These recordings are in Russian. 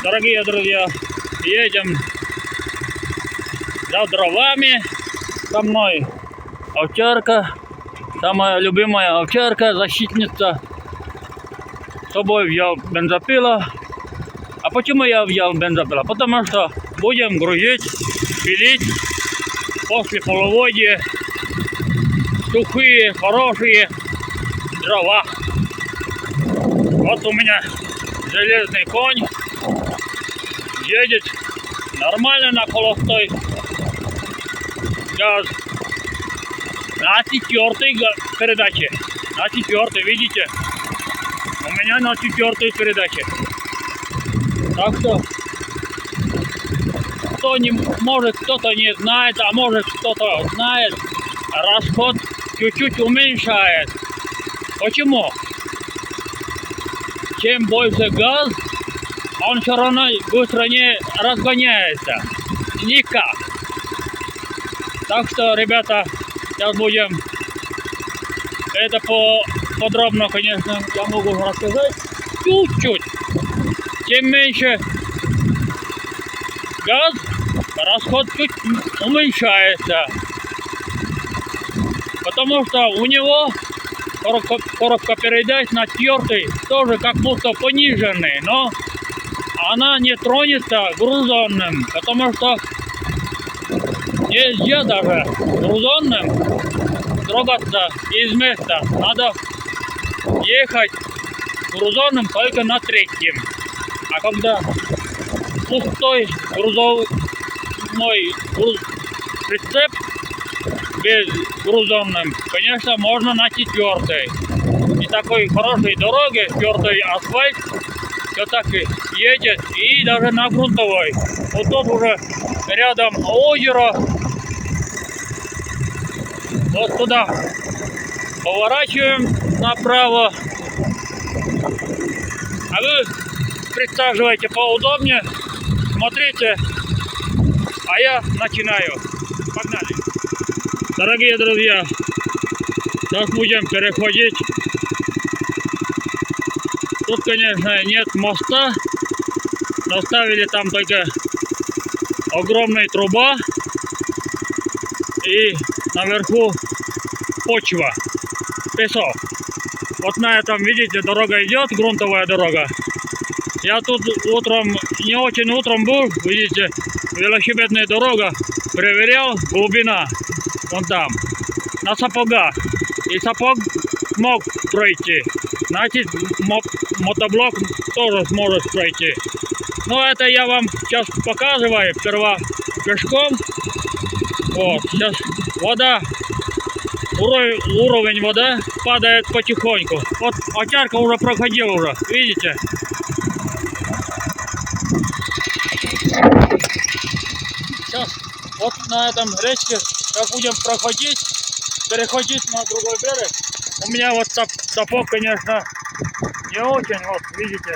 Дорогие друзья, едем за дровами. Со мной овчарка, самая любимая овчарка, защитница. С собой взял бензопила. А почему я взял бензопила? Потому что будем грузить, пилить после половодья сухие, хорошие дрова. Вот у меня железный конь едет нормально на холостой газ. На 4-й передаче. На 4-й, видите? У меня на 4-й передаче. Так что кто не может, кто-то не знает, а может кто-то знает, расход чуть-чуть уменьшает. Почему? Чем больше газ, он все равно быстро не разгоняется. Никак. Так что, ребята, сейчас будем это подробно, конечно, я могу рассказать. Чуть-чуть. Чем меньше газ, расход чуть уменьшается. Потому что у него коробка передач на 4-й тоже как будто пониженный, но она не тронется груженным, потому что нельзя даже груженным трогаться из места. Надо ехать груженным только на 3-м. А когда пустой грузовой прицеп без груженным, конечно, можно на 4-й. И такой хорошей дороге, 4-й асфальт, все так и едет, и даже на грунтовой. Вот тут уже рядом озеро. Вот туда поворачиваем направо. А вы присаживайте поудобнее, смотрите, а я начинаю. Погнали. Дорогие друзья, сейчас будем переходить. Тут, конечно, нет моста. Оставили там только огромная труба. И наверху почва, песок. Вот на этом, видите, дорога идет, грунтовая дорога. Я тут утром, не очень утром был, видите, велосипедная дорога, проверял, глубина, вон там, на сапогах. И сапог смог пройти, значит, мотоблок тоже сможет пройти. Но это я вам сейчас показываю, сперва пешком. Вот, сейчас вода, уровень воды падает потихоньку. Вот овчарка уже проходила уже, видите? Сейчас вот на этом речке, как будем проходить, переходить на другой берег. У меня вот сапог, конечно, не очень, вот видите.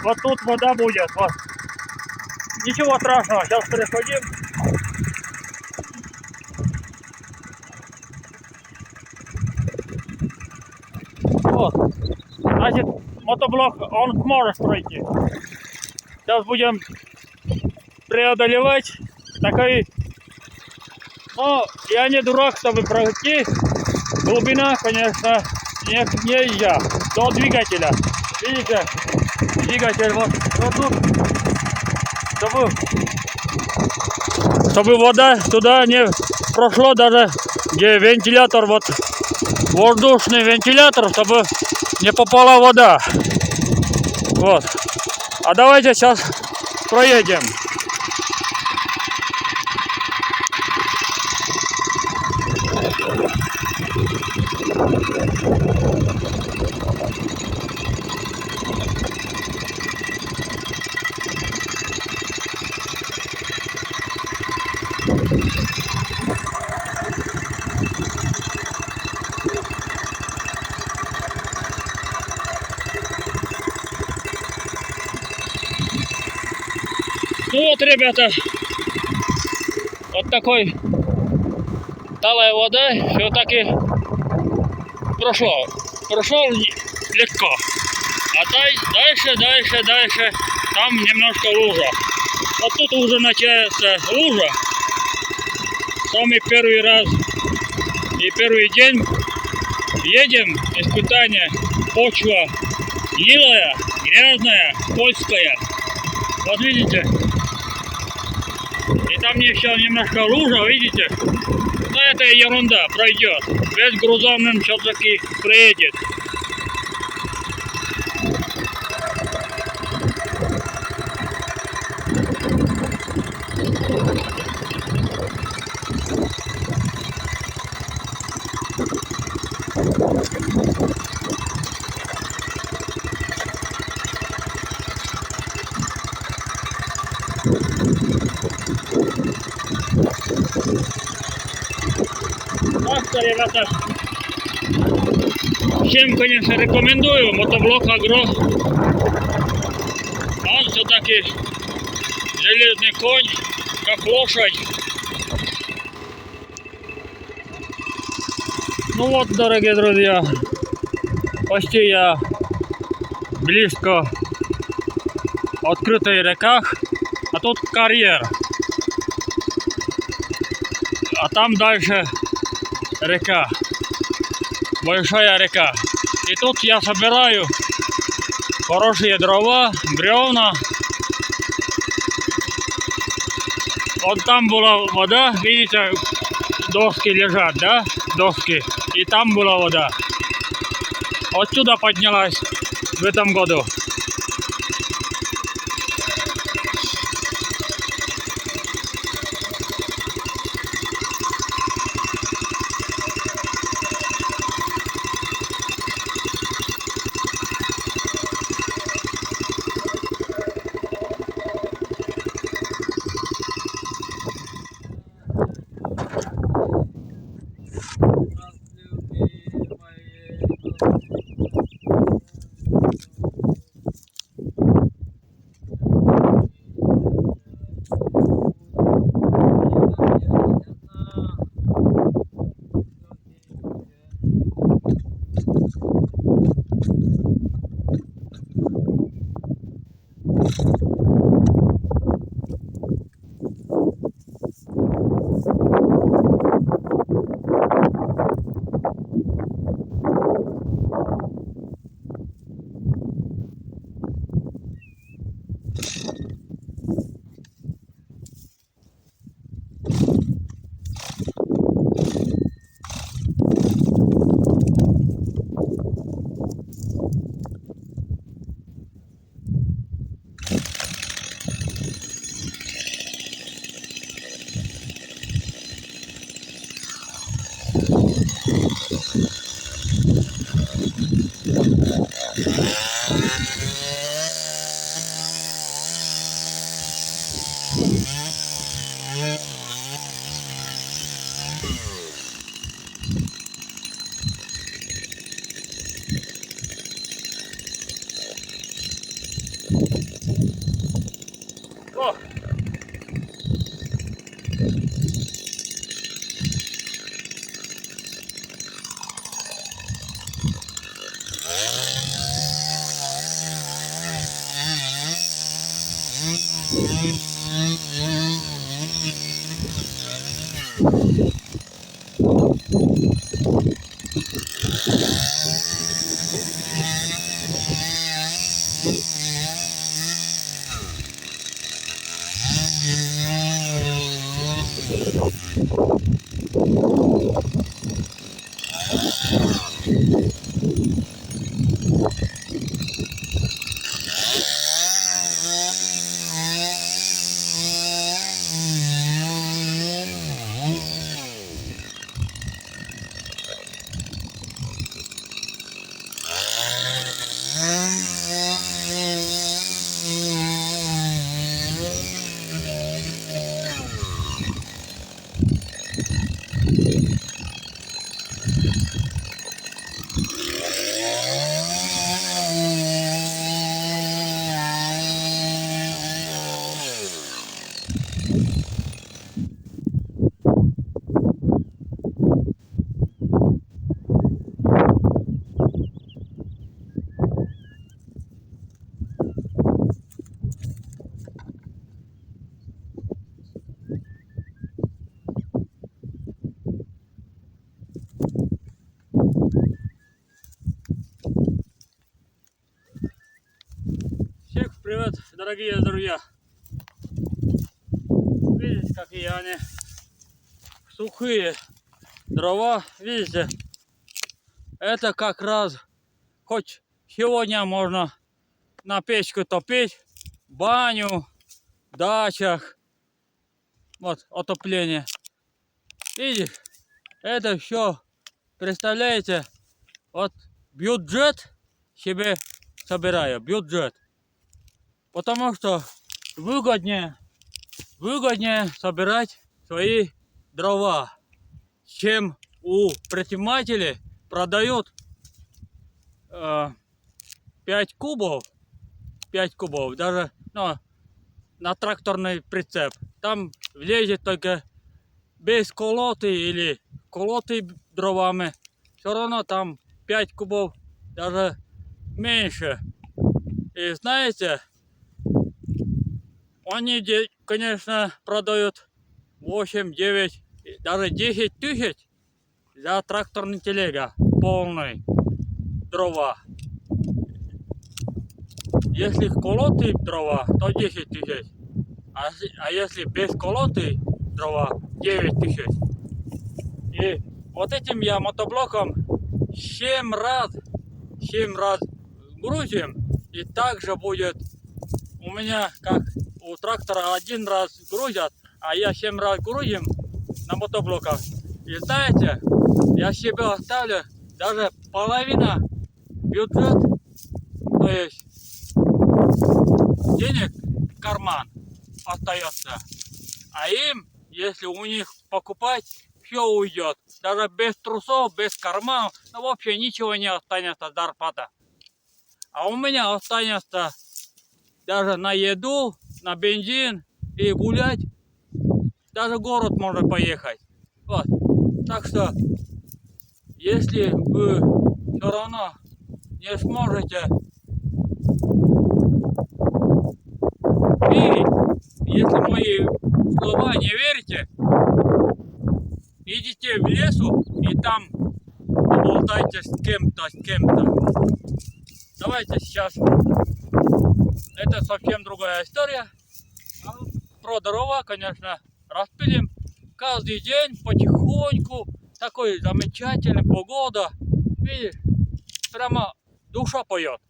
Вот тут вода будет, вот. Ничего страшного, сейчас переходим. Вот. Значит, мотоблок, он сможет пройти. Сейчас будем преодолевать такой. Но я не дурак, чтобы пройти. Глубина, конечно, не я. До двигателя. Видите? Двигатель вот тут. Чтобы вода туда не прошло, даже где вентилятор, вот воздушный вентилятор, чтобы не попала вода. Вот. А давайте сейчас проедем. Ну вот, ребята, вот такой талая вода все-таки прошел легко. А дальше там немножко лужа. Вот тут уже начинается лужа. Самый первый раз и первый день едем, испытание, почва гнилая, грязная, скользкая. Вот видите? И там еще немножко лужа, видите? Но это ерунда, пройдет. Весь грузовым все-таки приедет. Так что, ребята, всем, конечно, рекомендую мотоблок Агро. Он все-таки железный конь, как лошадь. Ну вот, дорогие друзья, почти я близко открытых реках, а тут карьер. А там дальше река, большая река. И тут я собираю хорошие дрова, бревна. Вот там была вода, видите, доски лежат, да, доски. И там была вода. Отсюда поднялась в этом году. О! Привет, дорогие друзья! Видите, какие они сухие дрова, видите? Это как раз, хоть сегодня можно на печку топить, баню, дачах, вот отопление. Видишь, это все, представляете, вот бюджет себе собираю, бюджет. Потому что выгоднее собирать свои дрова, чем у предпринимателей продают 5 кубов, даже на тракторный прицеп. Там влезет только без колоты или колоты дровами. Все равно там 5 кубов, даже меньше. И знаете, они, конечно, продают 8, 9, даже 10 тысяч за тракторный телега полный дрова. Если колотые дрова, то 10 тысяч. А если без колоты дрова, 9 тысяч. И вот этим я мотоблоком 7 раз грузим. И также будет у меня, как у трактора, 1 раз грузят, а я 7 раз грузим на мотоблоках. И знаете, я себе оставлю даже половина бюджет, то есть денег в карман остается. А им, если у них покупать, все уйдет. Даже без трусов, без карманов, ну вообще ничего не останется зарплата. А у меня останется даже на еду, на бензин и гулять. Даже в город можно поехать. Вот. Так что, если вы все равно не сможете верить, если мои слова не верите, идите в лесу и там поболтайте с кем-то. Давайте сейчас, это совсем другая история. Про дрова, конечно, распилим каждый день потихоньку. Такой замечательный погода. Видишь, прямо душа поет.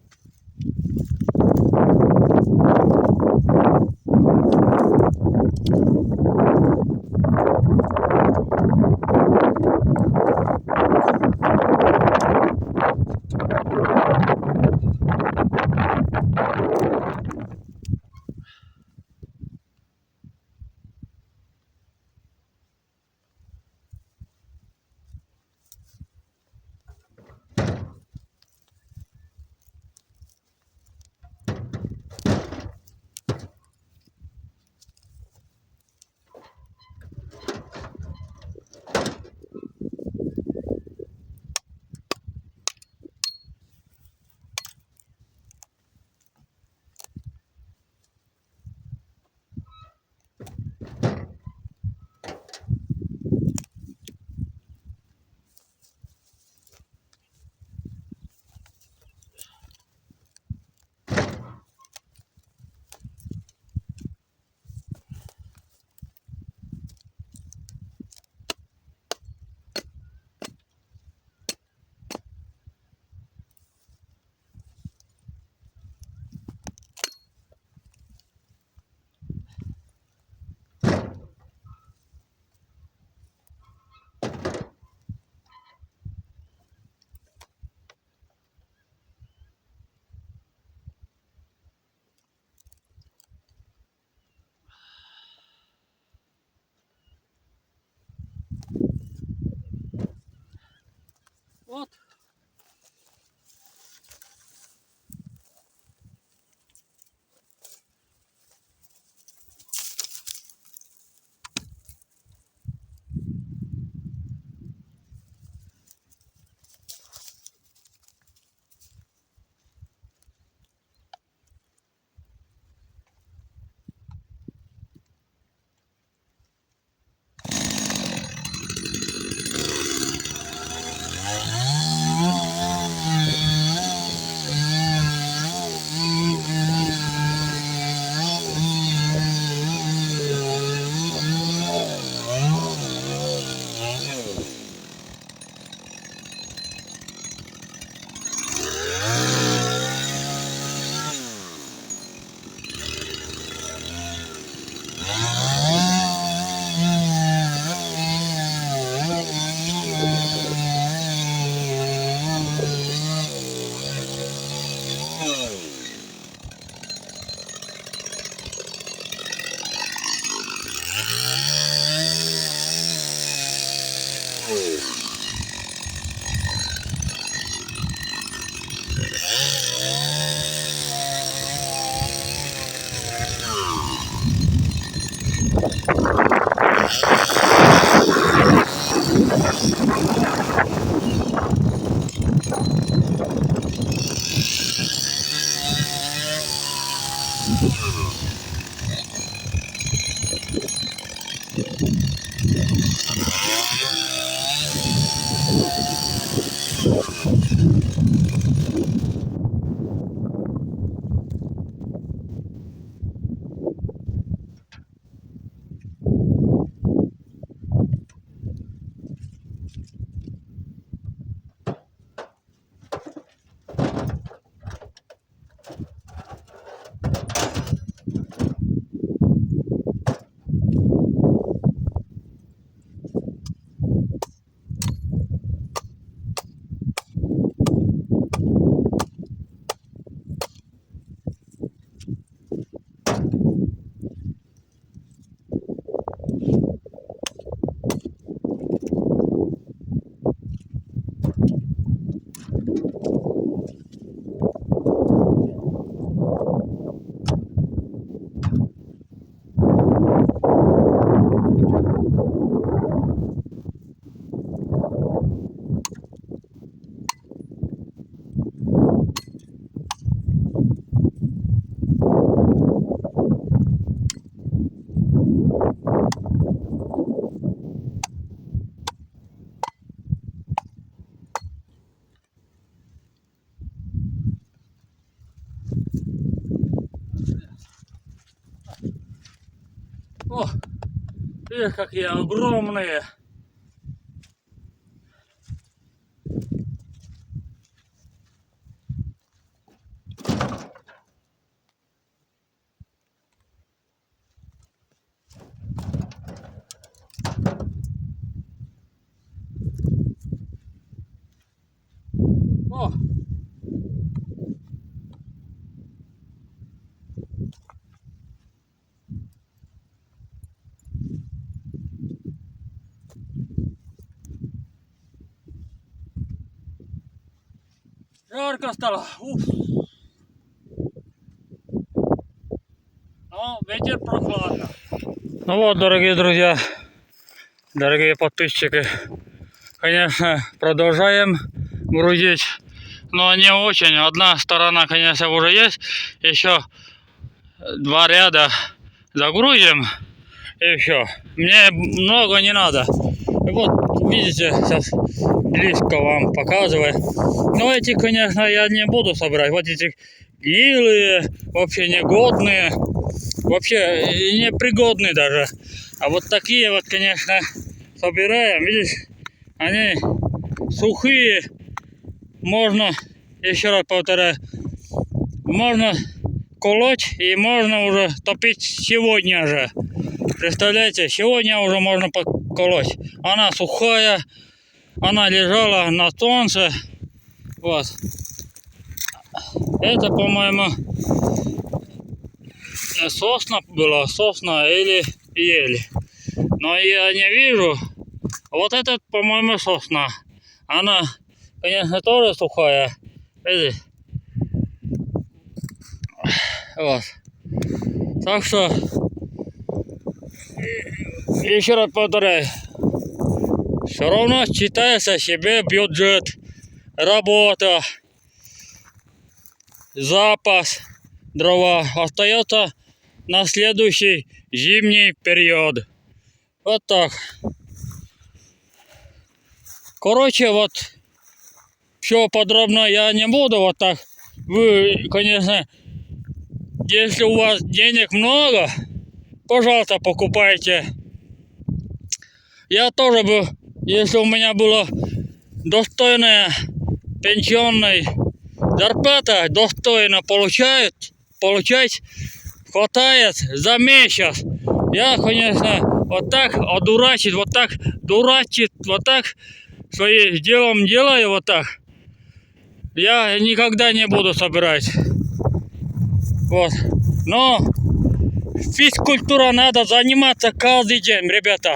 О, видишь, какие огромные. О! Жарко стало. Уф. Но ветер прохладно. Ну вот, дорогие друзья, дорогие подписчики, конечно, продолжаем грузить, но не очень. Одна сторона, конечно, уже есть, еще 2 ряда загрузим и все. Мне много не надо. И вот, видите, сейчас близко вам показываю. Но эти, конечно, я не буду собирать. Вот эти гнилые, вообще негодные, вообще непригодные даже. А вот такие вот, конечно, собираем. Видишь, они сухие. Можно, еще раз повторяю, можно колоть и можно уже топить сегодня же. Представляете, сегодня уже можно поколоть. Она сухая, она лежала на солнце. Вот. Это, по-моему, сосна была, сосна или ель. Но я не вижу. Вот этот, по-моему, сосна. Она, конечно, тоже сухая. Видите? Вот. Так что, еще раз повторяю, все равно считается себе бюджет, работа, запас дрова остается на следующий зимний период. Вот так. Короче, вот все подробно я не буду вот так. Вы, конечно, если у вас денег много, пожалуйста, покупайте. Я тоже бы, если у меня была достойная пенсионная зарплата, достойно получать хватает за месяц. Я, конечно, вот так одурачить, вот так дурачить, вот так своим делом делаю, вот так. Я никогда не буду собирать. Вот. Но физкультура надо заниматься каждый день, ребята.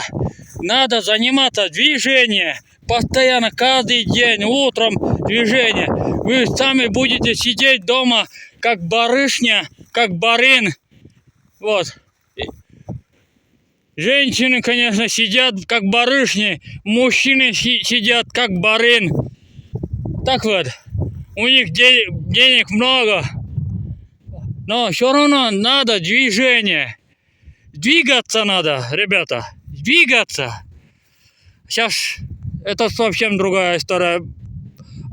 Надо заниматься движением. Постоянно, каждый день, утром движение. Вы сами будете сидеть дома, как барышня, как барин. Вот. Женщины, конечно, сидят как барышни, мужчины сидят как барин. Так вот, у них денег много. Но все равно надо движение. Двигаться надо, ребята. Двигаться. Сейчас это совсем другая история.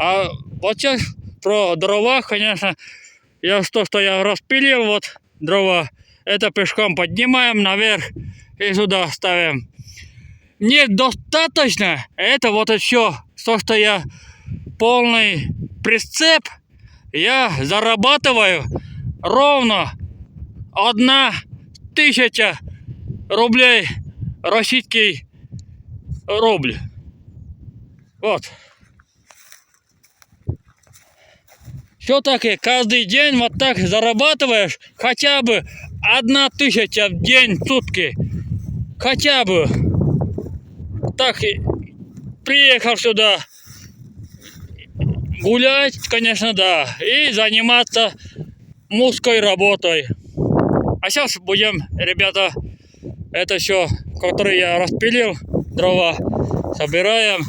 А вот сейчас про дрова, конечно, то, что я распилил, вот дрова, это пешком поднимаем наверх и сюда ставим. Недостаточно, это вот еще то, что я полный прицеп, я зарабатываю ровно 1000 рублей российский рубль. Вот. Все-таки каждый день вот так зарабатываешь хотя бы 1000 в день, в сутки. Хотя бы. Так, приехал сюда гулять, конечно, да, и заниматься мужской работой. А сейчас будем, ребята, это все, которые я распилил, дрова, собираем.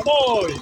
Ой!